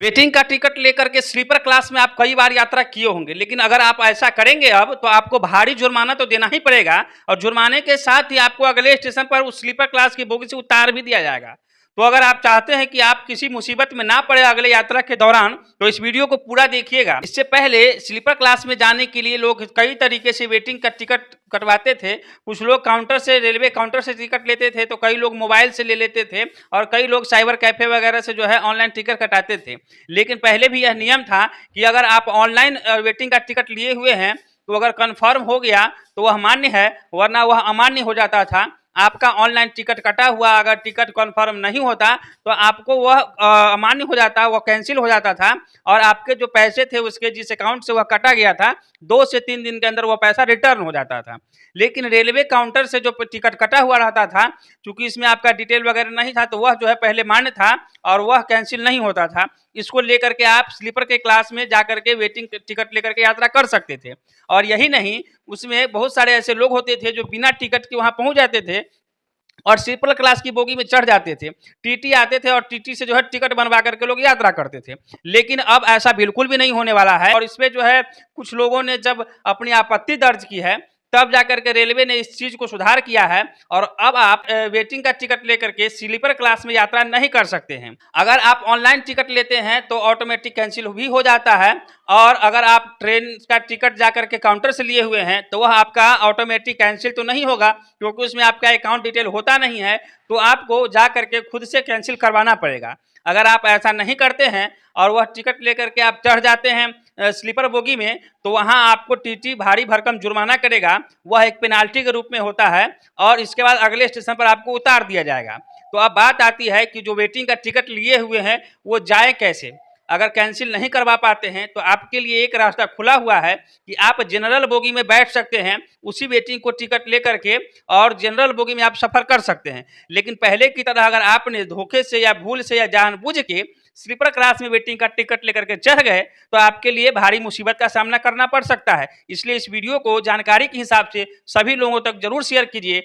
Waiting का ticket लेकर के स्लीपर क्लास में आप कई बार यात्रा किए होंगे, लेकिन अगर आप ऐसा करेंगे अब तो आपको भारी जुर्माना तो देना ही पड़ेगा और जुर्माने के साथ ही आपको अगले स्टेशन पर उस स्लीपर क्लास की बोगी से उतार भी दिया जाएगा। तो अगर आप चाहते हैं कि आप किसी मुसीबत में ना पड़े अगले यात्रा के दौरान, तो इस वीडियो को पूरा देखिएगा। इससे पहले स्लीपर क्लास में जाने के लिए लोग कई तरीके से वेटिंग का टिकट कटवाते थे। कुछ लोग काउंटर से, रेलवे काउंटर से टिकट लेते थे, तो कई लोग मोबाइल से ले लेते थे और कई लोग साइबर कैफे वगैरह से जो है ऑनलाइन टिकट कटाते थे। लेकिन पहले भी यह नियम था कि अगर आप ऑनलाइन वेटिंग का टिकट लिए हुए हैं तो अगर कन्फर्म हो गया तो वह मान्य है, वरना वह अमान्य हो जाता था। आपका ऑनलाइन टिकट कटा हुआ अगर टिकट कन्फर्म नहीं होता तो आपको वह अमान्य हो जाता, वह कैंसिल हो जाता था और आपके जो पैसे थे उसके जिस अकाउंट से वह कटा गया था 2 से 3 दिन के अंदर वह पैसा रिटर्न हो जाता था। लेकिन रेलवे काउंटर से जो टिकट कटा हुआ रहता था, चूंकि इसमें आपका डिटेल वगैरह नहीं था, तो वह जो है पहले मान्य था और वह कैंसिल नहीं होता था। इसको लेकर के आप स्लीपर के क्लास में जाकर के वेटिंग टिकट लेकर के यात्रा कर सकते थे। और यही नहीं, उसमें बहुत सारे ऐसे लोग होते थे जो बिना टिकट के वहां पहुंच जाते थे और स्लीपर क्लास की बोगी में चढ़ जाते थे। टीटी आते थे और टीटी से जो है टिकट बनवा करके लोग यात्रा करते थे। लेकिन अब ऐसा बिल्कुल भी नहीं होने वाला है और इसमें जो है कुछ लोगों ने जब अपनी आपत्ति दर्ज की है, तब जाकर के रेलवे ने इस चीज को सुधार किया है और अब आप वेटिंग का टिकट लेकर के स्लीपर क्लास में यात्रा नहीं कर सकते हैं। अगर आप ऑनलाइन टिकट लेते हैं तो ऑटोमेटिक कैंसिल भी हो जाता है और अगर आप ट्रेन का टिकट जाकर के काउंटर से लिए हुए हैं तो वह आपका ऑटोमेटिक कैंसिल तो नहीं होगा, क्योंकि उसमें आपका अकाउंट डिटेल होता नहीं है, तो आपको जा करके खुद से कैंसिल करवाना पड़ेगा। अगर आप ऐसा नहीं करते हैं और वह टिकट लेकर के आप चढ़ जाते हैं स्लीपर बोगी में, तो वहां आपको टीटी भारी भरकम जुर्माना करेगा। वह एक पेनाल्टी के रूप में होता है और इसके बाद अगले स्टेशन पर आपको उतार दिया जाएगा। तो अब बात आती है कि जो वेटिंग का टिकट लिए हुए हैं वो जाए कैसे। अगर कैंसिल नहीं करवा पाते हैं तो आपके लिए एक रास्ता खुला हुआ है कि आप जनरल बोगी में बैठ सकते हैं, उसी वेटिंग को टिकट लेकर के और जनरल बोगी में आप सफर कर सकते हैं। लेकिन पहले की तरह अगर आपने धोखे से या भूल से या जानबूझ के स्लीपर क्लास में वेटिंग का टिकट लेकर के चढ़ गए तो आपके लिए भारी मुसीबत का सामना करना पड़ सकता है। इसलिए इस वीडियो को जानकारी के हिसाब से सभी लोगों तक जरूर शेयर कीजिए,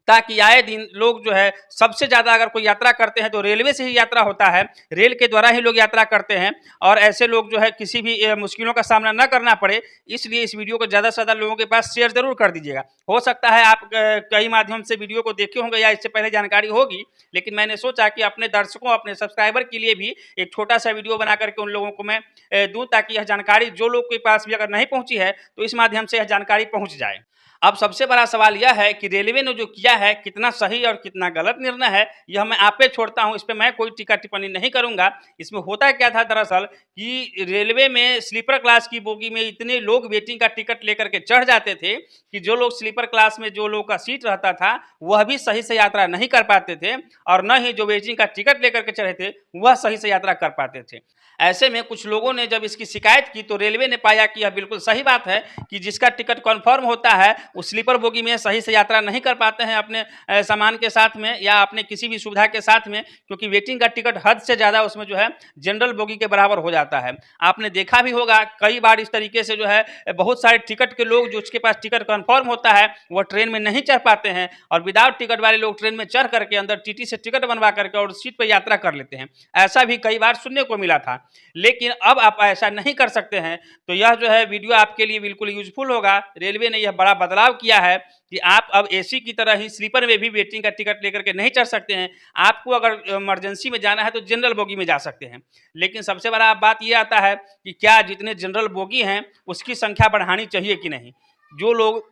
ताकि आए दिन लोग जो है सबसे ज़्यादा अगर कोई यात्रा करते हैं तो रेलवे से ही यात्रा होता है, रेल के द्वारा ही लोग यात्रा करते हैं और ऐसे लोग जो है किसी भी मुश्किलों का सामना न करना पड़े। इसलिए इस वीडियो को ज़्यादा से ज़्यादा लोगों के पास शेयर जरूर कर दीजिएगा। हो सकता है आप कई माध्यम से वीडियो को देखे होंगे या इससे पहले जानकारी होगी, लेकिन मैंने सोचा कि अपने दर्शकों, अपने सब्सक्राइबर के लिए भी एक छोटा सा वीडियो बना करके उन लोगों को मैं दूँ, ताकि यह जानकारी जो लोग के पास भी अगर नहीं पहुँची है तो इस माध्यम से यह जानकारी पहुँच जाए। अब सबसे बड़ा सवाल यह है कि रेलवे ने जो किया है कितना सही और कितना गलत निर्णय है, यह मैं आप पे छोड़ता हूं, इस पे मैं कोई टीका टिप्पणी नहीं करूंगा। इसमें होता क्या था दरअसल कि रेलवे में स्लीपर क्लास की बोगी में इतने लोग वेटिंग का टिकट लेकर के चढ़ जाते थे कि जो लोग स्लीपर क्लास में जो लोग का सीट रहता था वह भी सही से यात्रा नहीं कर पाते थे और न ही जो वेटिंग का टिकट लेकर के चढ़े थे वह सही से यात्रा कर पाते थे। ऐसे में कुछ लोगों ने जब इसकी शिकायत की तो रेलवे ने पाया कि यह बिल्कुल सही बात है कि जिसका टिकट कन्फर्म होता है उस स्लीपर बोगी में सही से यात्रा नहीं कर पाते हैं अपने सामान के साथ में या अपने किसी भी सुविधा के साथ में, क्योंकि वेटिंग का टिकट हद से ज़्यादा उसमें जो है जनरल बोगी के बराबर हो जाता है। आपने देखा भी होगा कई बार इस तरीके से जो है बहुत सारे टिकट के लोग जो उसके पास टिकट कन्फर्म होता है वह ट्रेन में नहीं चढ़ पाते हैं और विदाउट टिकट वाले लोग ट्रेन में चढ़ करके अंदर टीटी से टिकट बनवा करके और सीट पर यात्रा कर लेते हैं। ऐसा भी कई बार सुनने को मिला था, लेकिन अब आप ऐसा नहीं कर सकते हैं। तो यह जो है वीडियो आपके लिए बिल्कुल यूजफुल होगा। रेलवे ने यह बड़ा बदलाव किया है कि आप अब एसी की तरह ही स्लीपर में भी वेटिंग का टिकट लेकर के नहीं चढ़ सकते हैं। आपको अगर इमरजेंसी में जाना है तो जनरल बोगी में जा सकते हैं। लेकिन सबसे बड़ा बात यह आता है कि क्या जितने जनरल बोगी हैं उसकी संख्या बढ़ानी चाहिए कि नहीं। जो लोग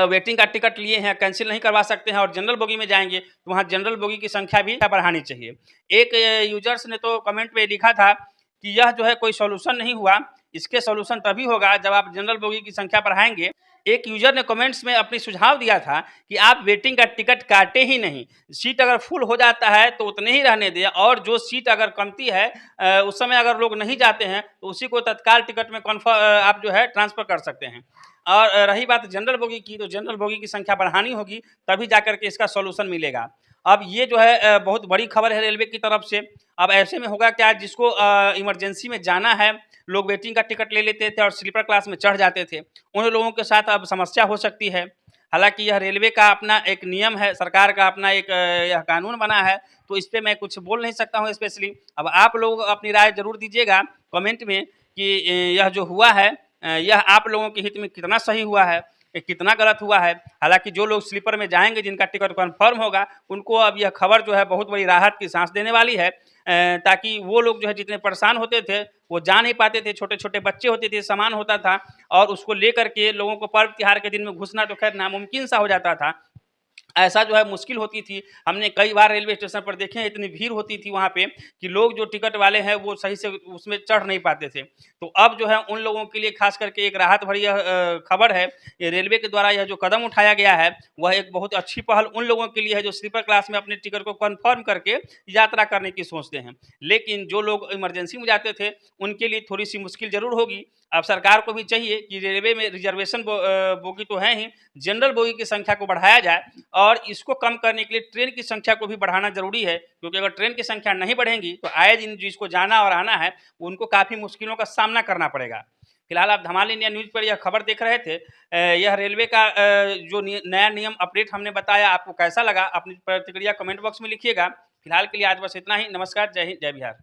वेटिंग का टिकट लिए हैं कैंसिल नहीं करवा सकते हैं और जनरल बोगी में जाएंगे तो वहाँ जनरल बोगी की संख्या भी बढ़ानी चाहिए। एक यूजर्स ने तो कमेंट में लिखा था कि यह जो है कोई सॉल्यूशन नहीं हुआ, इसके सॉल्यूशन तभी होगा जब आप जनरल बोगी की संख्या बढ़ाएंगे। एक यूजर ने कमेंट्स में अपनी सुझाव दिया था कि आप वेटिंग का टिकट काटे ही नहीं, सीट अगर फुल हो जाता है तो उतने ही रहने दें और जो सीट अगर कमती है उस समय अगर लोग नहीं जाते हैं तो उसी को तत्काल टिकट में कन्फर्म आप जो है ट्रांसफ़र कर सकते हैं। और रही बात जनरल बोगी की, तो जनरल बोगी की संख्या बढ़ानी होगी तभी जाकर के इसका सॉल्यूशन मिलेगा। अब ये जो है बहुत बड़ी खबर है रेलवे की तरफ से। अब ऐसे में होगा क्या, जिसको इमरजेंसी में जाना है, लोग वेटिंग का टिकट ले लेते थे और स्लीपर क्लास में चढ़ जाते थे, उन लोगों के साथ अब समस्या हो सकती है। हालाँकि यह रेलवे का अपना एक नियम है, सरकार का अपना एक यह कानून बना है, तो इस पे मैं कुछ बोल नहीं सकता हूँ स्पेशली। अब आप लोग अपनी राय ज़रूर दीजिएगा कमेंट में कि यह जो हुआ है यह आप लोगों के हित में कितना सही हुआ है, कितना गलत हुआ है। हालाँकि जो लोग स्लीपर में जाएँगे, जिनका टिकट कन्फर्म होगा, उनको अब यह खबर जो है बहुत बड़ी राहत की साँस देने वाली है। ताकि वो लोग जो है जितने परेशान होते थे, वो जा नहीं पाते थे, छोटे-छोटे बच्चे होते थे, सामान होता था और उसको लेकर के लोगों को पर्व त्योहार के दिन में घुसना तो खैर नामुमकिन सा हो जाता था। ऐसा जो है मुश्किल होती थी। हमने कई बार रेलवे स्टेशन पर देखे हैं, इतनी भीड़ होती थी वहाँ पे कि लोग जो टिकट वाले हैं वो सही से उसमें चढ़ नहीं पाते थे। तो अब जो है उन लोगों के लिए ख़ास करके एक राहत भरी यह खबर है। ये रेलवे के द्वारा यह जो कदम उठाया गया है, वह एक बहुत अच्छी पहल उन लोगों के लिए है जो स्लीपर क्लास में अपने टिकट को कन्फर्म करके यात्रा करने की सोचते हैं। लेकिन जो लोग इमरजेंसी में जाते थे, उनके लिए थोड़ी-सी मुश्किल ज़रूर होगी। अब सरकार को भी चाहिए कि रेलवे में रिज़र्वेशन बोगी तो है ही, जनरल बोगी की संख्या को बढ़ाया जाए और इसको कम करने के लिए ट्रेन की संख्या को भी बढ़ाना ज़रूरी है, क्योंकि अगर ट्रेन की संख्या नहीं बढ़ेगी, तो आए दिन जिसको जाना और आना है, उनको काफ़ी मुश्किलों का सामना करना पड़ेगा। फिलहाल आप धमाल इंडिया न्यूज़ पर यह खबर देख रहे थे। यह रेलवे का जो नया नियम अपडेट हमने बताया, आपको कैसा लगा? अपनी प्रतिक्रिया कमेंट बॉक्स में लिखिएगा। फिलहाल के लिए आज बस इतना ही। नमस्कार, जय हिंद, जय बिहार।